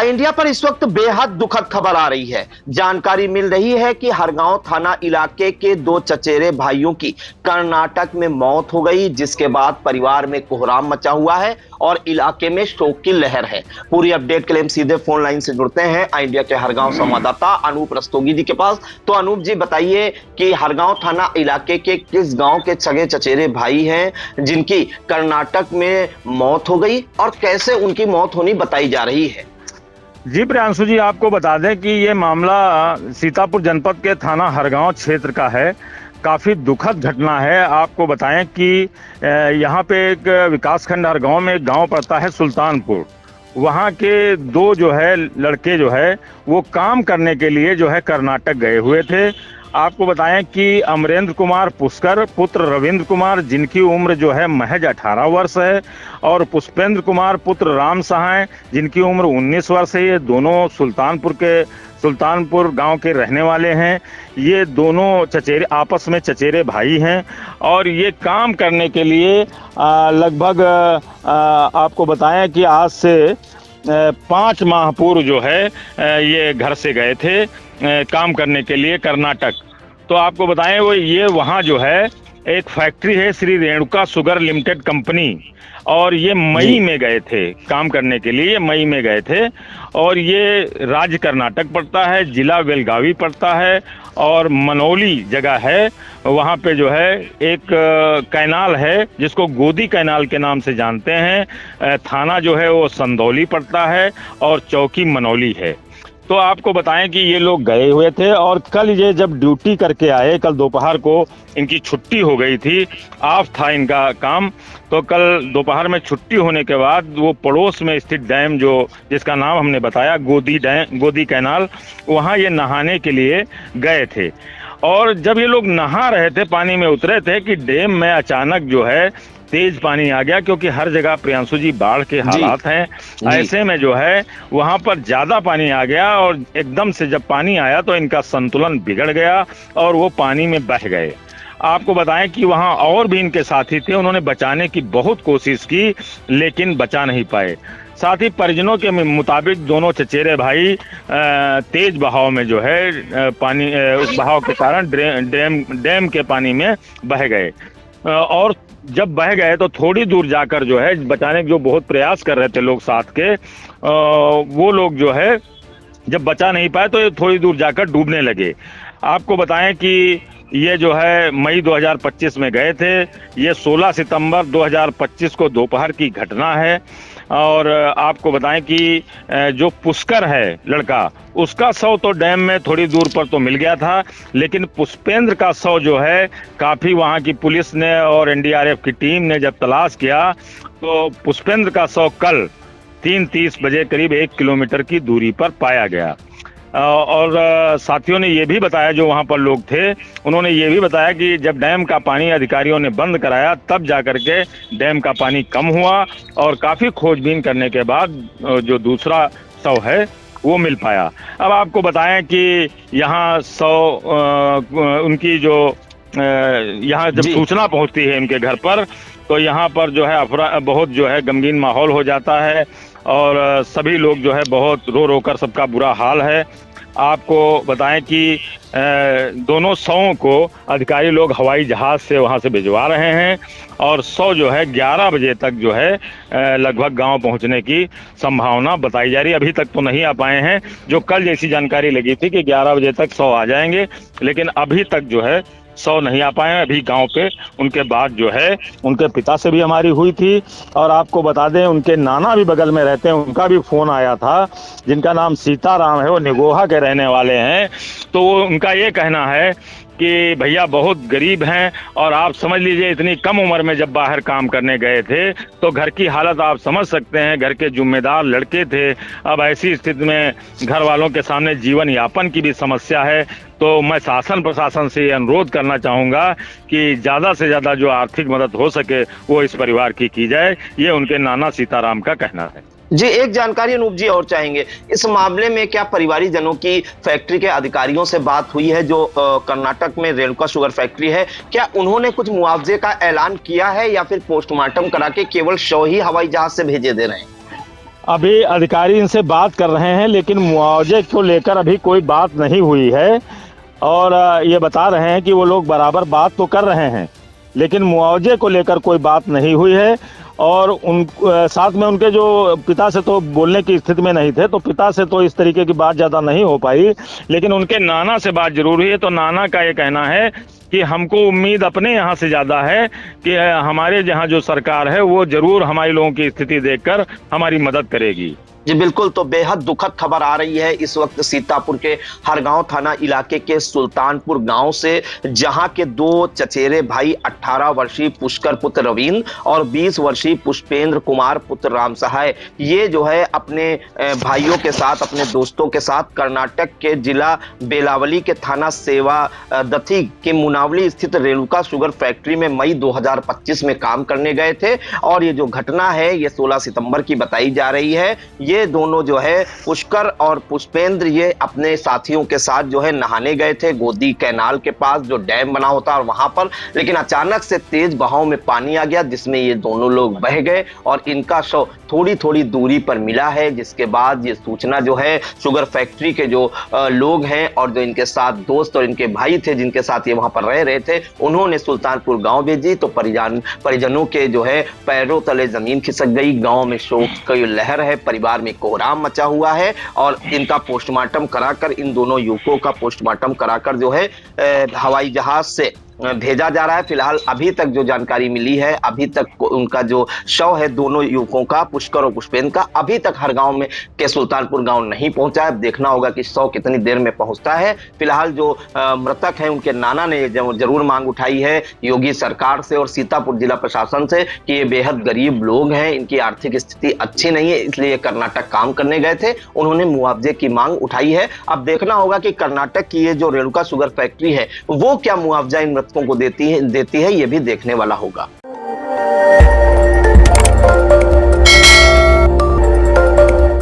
India पर इस वक्त बेहद दुखद खबर आ रही है। जानकारी मिल रही है कि हरगांव थाना इलाके के दो चचेरे भाइयों की कर्नाटक में मौत हो गई, जिसके बाद परिवार में कोहराम मचा हुआ है और इलाके में शोक की लहर है। पूरी अपडेट के लिए हम सीधे फोन लाइन से जुड़ते हैं इंडिया के हरगांव संवाददाता अनूप रस्तोगी जी के पास। तो अनूप जी, बताइए कि हरगांव थाना इलाके के किस गांव के सगे चचेरे भाई हैं जिनकी कर्नाटक में मौत हो गई और कैसे उनकी मौत होनी बताई जा रही है? जी प्रियांशु जी, आपको बता दें कि ये मामला सीतापुर जनपद के थाना हरगांव क्षेत्र का है। काफ़ी दुखद घटना है। आपको बताएं कि यहाँ पे एक विकासखंड हरगांव में एक गांव पड़ता है सुल्तानपुर। वहाँ के दो जो है लड़के जो है वो काम करने के लिए जो है कर्नाटक गए हुए थे। आपको बताएं कि अमरेंद्र कुमार पुष्कर पुत्र रविंद्र कुमार, जिनकी उम्र जो है महज 18 वर्ष है, और पुष्पेंद्र कुमार पुत्र राम सहाय, जिनकी उम्र 19 वर्ष है। ये दोनों सुल्तानपुर गांव के रहने वाले हैं। ये दोनों चचेरे आपस में चचेरे भाई हैं और ये काम करने के लिए लगभग आपको बताएं कि आज से 5 माह पूर्व जो है ये घर से गए थे काम करने के लिए कर्नाटक। तो आपको बताएं ये वहाँ जो है एक फैक्ट्री है Shri Renuka sugar limited company, और ये मई में गए थे काम करने के लिए। ये मई में गए थे और ये राज्य कर्नाटक पड़ता है, जिला बेलगावी पड़ता है और मनौली जगह है। वहाँ पे जो है एक कैनाल है जिसको गोदी कैनाल के नाम से जानते हैं। थाना जो है वो संदौली पड़ता है और चौकी मनौली है। तो आपको बताएं कि ये लोग गए हुए थे और कल ये जब ड्यूटी करके आए, कल दोपहर को इनकी छुट्टी हो गई थी, ऑफ था इनका काम। तो कल दोपहर में छुट्टी होने के बाद वो पड़ोस में स्थित डैम जिसका नाम हमने बताया गोदी कैनाल, वहाँ ये नहाने के लिए गए थे। और जब ये लोग नहा रहे थे, पानी में उतरे थे कि डैम में अचानक जो है तेज पानी आ गया, क्योंकि हर जगह प्रियांशु जी बाढ़ के हालात हैं। ऐसे में जो है वहां पर ज्यादा पानी आ गया और एकदम से जब पानी आया तो इनका संतुलन बिगड़ गया और वो पानी में बह गए। आपको बताएं कि वहां और भी इनके साथी थे, उन्होंने बचाने की बहुत कोशिश की लेकिन बचा नहीं पाए। साथ ही परिजनों के मुताबिक दोनों चचेरे भाई तेज बहाव में जो है पानी उस बहाव के कारण डैम के पानी में बह गए। और जब बह गए तो थोड़ी दूर जाकर जो है बचाने के जो बहुत प्रयास कर रहे थे लोग साथ के, वो लोग जो है जब बचा नहीं पाए तो ये थोड़ी दूर जाकर डूबने लगे। आपको बताएं कि ये जो है मई 2025 में गए थे। ये 16 सितंबर 2025 को दोपहर की घटना है। और आपको बताएं कि जो पुष्कर है लड़का, उसका शव तो डैम में थोड़ी दूर पर तो मिल गया था, लेकिन पुष्पेंद्र का शव जो है काफ़ी वहाँ की पुलिस ने और एनडीआरएफ की टीम ने जब तलाश किया तो पुष्पेंद्र का शव कल 3:30 बजे करीब 1 किलोमीटर की दूरी पर पाया गया। और साथियों ने ये भी बताया, जो वहाँ पर लोग थे उन्होंने ये भी बताया कि जब डैम का पानी अधिकारियों ने बंद कराया तब जाकर के डैम का पानी कम हुआ और काफ़ी खोजबीन करने के बाद जो दूसरा शव है वो मिल पाया। अब आपको बताएं कि यहाँ उनकी जो यहाँ जब सूचना पहुँचती है इनके घर पर तो यहाँ पर जो है बहुत जो है गमगीन माहौल हो जाता है और सभी लोग जो है बहुत रो रो कर सबका बुरा हाल है। आपको बताएं कि दोनों शवों को अधिकारी लोग हवाई जहाज से वहां से भिजवा रहे हैं और शव जो है 11 बजे तक जो है लगभग गांव पहुंचने की संभावना बताई जा रही है। अभी तक तो नहीं आ पाए हैं, जो कल जैसी जानकारी लगी थी कि 11 बजे तक शव आ जाएंगे, लेकिन अभी तक जो है 100 नहीं आ पाए हैं। अभी गांव पे उनके बाद जो है उनके पिता से भी हमारी हुई थी और आपको बता दें उनके नाना भी बगल में रहते हैं, उनका भी फोन आया था, जिनका नाम सीताराम है, वो निगोहा के रहने वाले हैं। तो उनका ये कहना है कि भैया बहुत गरीब हैं और आप समझ लीजिए इतनी कम उम्र में जब बाहर काम करने गए थे तो घर की हालत आप समझ सकते हैं। घर के जिम्मेदार लड़के थे। अब ऐसी स्थिति में घर वालों के सामने जीवन यापन की भी समस्या है। तो मैं शासन प्रशासन से अनुरोध करना चाहूँगा कि ज़्यादा से ज़्यादा जो आर्थिक मदद हो सके वो इस परिवार की जाए। ये उनके नाना सीताराम का कहना है। जी, एक जानकारी अनूप जी और चाहेंगे, इस मामले में क्या परिवारिक जनों की फैक्ट्री के अधिकारियों से बात हुई है? जो कर्नाटक में रेणुका शुगर फैक्ट्री है, क्या उन्होंने कुछ मुआवजे का ऐलान किया है या फिर पोस्टमार्टम करा के केवल शव ही हवाई जहाज से भेजे दे रहे हैं? अभी अधिकारी इनसे बात कर रहे हैं, लेकिन मुआवजे को लेकर अभी कोई बात नहीं हुई है। और ये बता रहे हैं कि वो लोग बराबर बात तो कर रहे हैं, लेकिन मुआवजे को लेकर कोई बात नहीं हुई है। और उन साथ में उनके जो पिता से तो बोलने की स्थिति में नहीं थे, तो पिता से तो इस तरीके की बात ज़्यादा नहीं हो पाई, लेकिन उनके नाना से बात जरूर हुई है। तो नाना का ये कहना है कि हमको उम्मीद अपने यहाँ से ज़्यादा है कि हमारे यहाँ जो सरकार है वो जरूर हमारे लोगों की स्थिति देखकर हमारी मदद करेगी। जी बिल्कुल, तो बेहद दुखद खबर आ रही है इस वक्त सीतापुर के हरगांव थाना इलाके के सुल्तानपुर गांव से, जहां के दो चचेरे भाई 18 वर्षीय पुष्कर पुत्र रवींद्र और 20 वर्षीय पुष्पेंद्र कुमार पुत्र राम सहाय, ये जो है अपने भाइयों के साथ, अपने दोस्तों के साथ कर्नाटक के जिला बेलावली के थाना सेवा दथी के मुनावली स्थित रेणुका शुगर फैक्ट्री में मई 2025 में काम करने गए थे। और ये जो घटना है ये 16 सितंबर की बताई जा रही है। ये दोनों जो है पुष्कर और पुष्पेंद्र, ये अपने साथियों के साथ जो है नहाने गए थे गोदी कैनाल के पास, जो डैम बना होता है, और वहां पर लेकिन अचानक से तेज बहाव में पानी आ गया, जिसमें ये दोनों लोग बह गए और इनका शव थोड़ी थोड़ी दूरी पर मिला है। जिसके बाद ये सूचना जो है शुगर फैक्ट्री के जो लोग हैं और जो इनके साथ दोस्त और इनके भाई थे जिनके साथ ये वहां पर रह रहे थे, उन्होंने सुल्तानपुर गांव भेजी। तो परिजनों के जो है पैरों तले जमीन खिसक गई। गांव में शोक की लहर है, परिवार में कोहराम मचा हुआ है और इनका पोस्टमार्टम कराकर, इन दोनों युवकों का पोस्टमार्टम कराकर जो है हवाई जहाज से भेजा जा रहा है। फिलहाल अभी तक जो जानकारी मिली है, अभी तक उनका जो शव है दोनों युवकों का, पुष्कर और पुष्पेंद्र का, अभी तक हरगांव में के सुल्तानपुर गांव नहीं पहुंचा है। अब देखना होगा कि शव कितनी देर में पहुंचता है। फिलहाल जो मृतक हैं उनके नाना ने जरूर मांग उठाई है योगी सरकार से और सीतापुर जिला प्रशासन से कि ये बेहद गरीब लोग हैं, इनकी आर्थिक स्थिति अच्छी नहीं है, इसलिए कर्नाटक काम करने गए थे। उन्होंने मुआवजे की मांग उठाई है। अब देखना होगा कि कर्नाटक की ये जो रेणुका शुगर फैक्ट्री है वो क्या मुआवजा इन मृतकों को देती है, ये भी देखने वाला होगा।